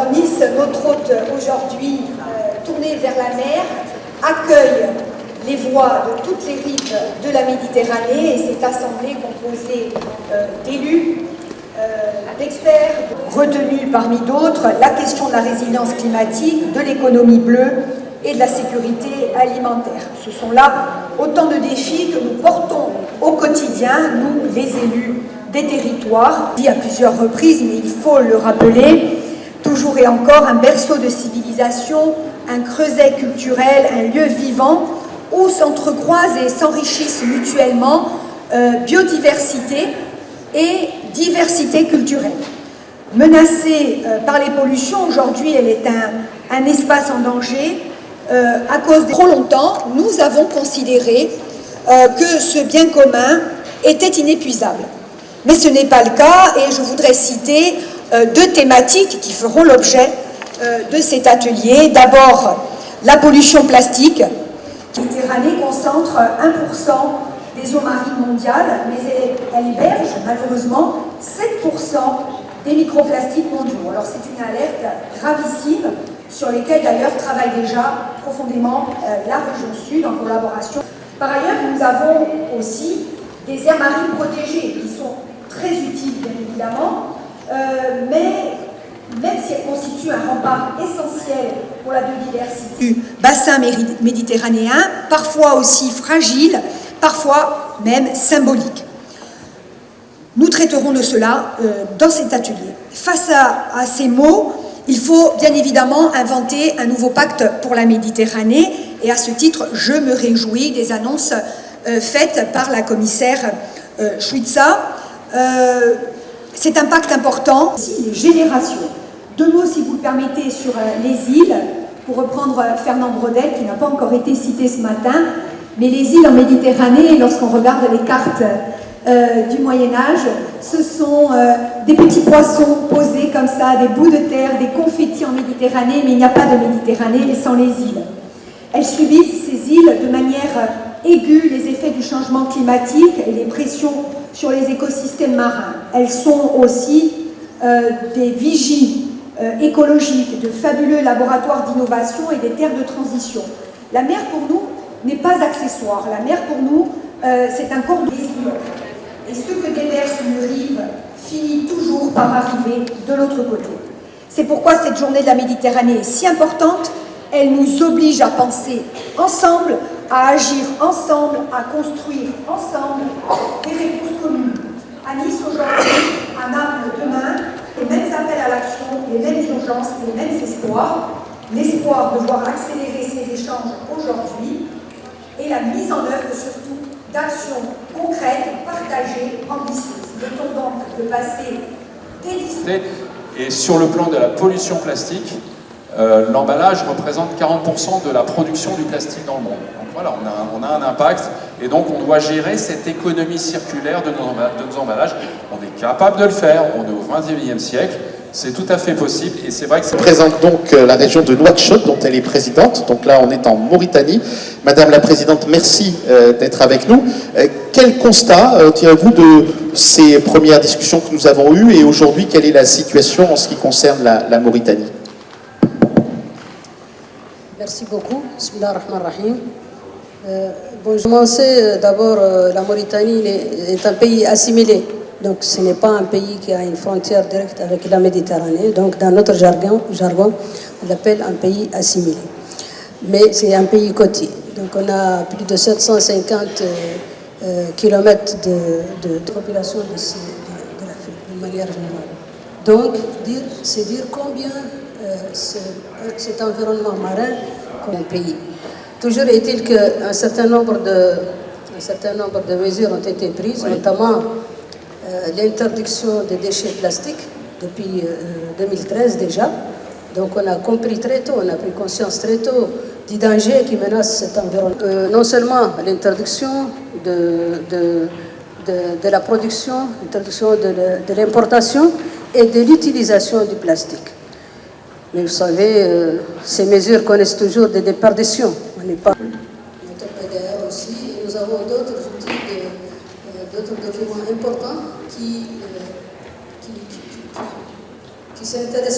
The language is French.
Alors Nice, notre hôte aujourd'hui, tournée vers la mer, accueille les voix de toutes les rives de la Méditerranée et cette assemblée composée d'élus, d'experts, retenus parmi d'autres la question de la résilience climatique, de l'économie bleue et de la sécurité alimentaire. Ce sont là autant de défis que nous portons au quotidien, nous les élus des territoires, dit à plusieurs reprises, mais il faut le rappeler, toujours et encore un berceau de civilisation, un creuset culturel, un lieu vivant où s'entrecroisent et s'enrichissent mutuellement biodiversité et diversité culturelle. Menacée par les pollutions, aujourd'hui elle est un espace en danger. À cause de trop longtemps, nous avons considéré que ce bien commun était inépuisable. Mais ce n'est pas le cas et je voudrais citer deux thématiques qui feront l'objet de cet atelier. D'abord, la pollution plastique. La Méditerranée concentre 1% des eaux marines mondiales, mais elle héberge malheureusement 7% des microplastiques mondiaux. Alors c'est une alerte gravissime sur lesquelles d'ailleurs travaille déjà profondément la région Sud en collaboration. Par ailleurs, nous avons aussi des aires marines protégées qui sont très utiles bien évidemment, mais même si elles constituent un rempart essentiel pour la biodiversité du bassin méditerranéen, parfois aussi fragile, parfois même symbolique. Nous traiterons de cela dans cet atelier. Face à ces mots, il faut bien évidemment inventer un nouveau pacte pour la Méditerranée et à ce titre, je me réjouis des annonces faites par la commissaire Suica. C'est un pacte important. Aussi, les générations. Deux mots, si vous le permettez, sur les îles, pour reprendre Fernand Braudel, qui n'a pas encore été cité ce matin, mais les îles en Méditerranée, lorsqu'on regarde les cartes du Moyen-Âge, ce sont des petits poissons posés comme ça, des bouts de terre, des confettis en Méditerranée, mais il n'y a pas de Méditerranée sans les îles. Elles subissent, ces îles, de manière aiguë, les effets du changement climatique et les pressions sur les écosystèmes marins. Elles sont aussi des vigies écologiques, de fabuleux laboratoires d'innovation et des terres de transition. La mer, pour nous, n'est pas accessoire. La mer, pour nous, c'est un corps de décision. Et ce que déverse une rive finit toujours par arriver de l'autre côté. C'est pourquoi cette journée de la Méditerranée est si importante. Elle nous oblige à penser ensemble, à agir ensemble, à construire ensemble des réponses communes. À Nice aujourd'hui, à Naples demain, les mêmes appels à l'action, les mêmes urgences, les mêmes espoirs. L'espoir de voir accélérer ces échanges aujourd'hui et la mise en œuvre surtout d'actions concrètes, partagées, ambitieuses. Il est temps donc de passer des discussions. Et sur le plan de la pollution plastique, l'emballage représente 40% de la production du plastique dans le monde. Donc voilà, on a un impact et donc on doit gérer cette économie circulaire de nos emballages. On est capable de le faire, on est au XXIe siècle, c'est tout à fait possible et c'est vrai que c'est... Présente donc la région de Nouakchott dont elle est présidente, donc là on est en Mauritanie. Madame la Présidente, merci d'être avec nous. Quel constat tirez-vous de ces premières discussions que nous avons eues et aujourd'hui quelle est la situation en ce qui concerne la Mauritanie? Merci beaucoup. Bismillah ar-Rahman ar-Rahim. Bon, je commençais d'abord, la Mauritanie est un pays assimilé. Donc ce n'est pas un pays qui a une frontière directe avec la Méditerranée. Donc dans notre jargon on l'appelle un pays assimilé. Mais c'est un pays côtier. Donc on a plus de 750 kilomètres de population de l'Afrique, de manière générale. Donc c'est dire combien cet environnement marin comme un pays. Toujours est-il qu'un certain nombre de mesures ont été prises, notamment l'interdiction des déchets plastiques depuis 2013 déjà. Donc on a compris très tôt, on a pris conscience très tôt du danger qui menace cet environnement. Non seulement l'interdiction de la production, l'interdiction de l'importation et de l'utilisation du plastique. Mais vous savez, ces mesures connaissent toujours des déperditions. On n'est pas... Notre PDR aussi, et nous avons d'autres outils, d'autres documents importants qui s'intéressent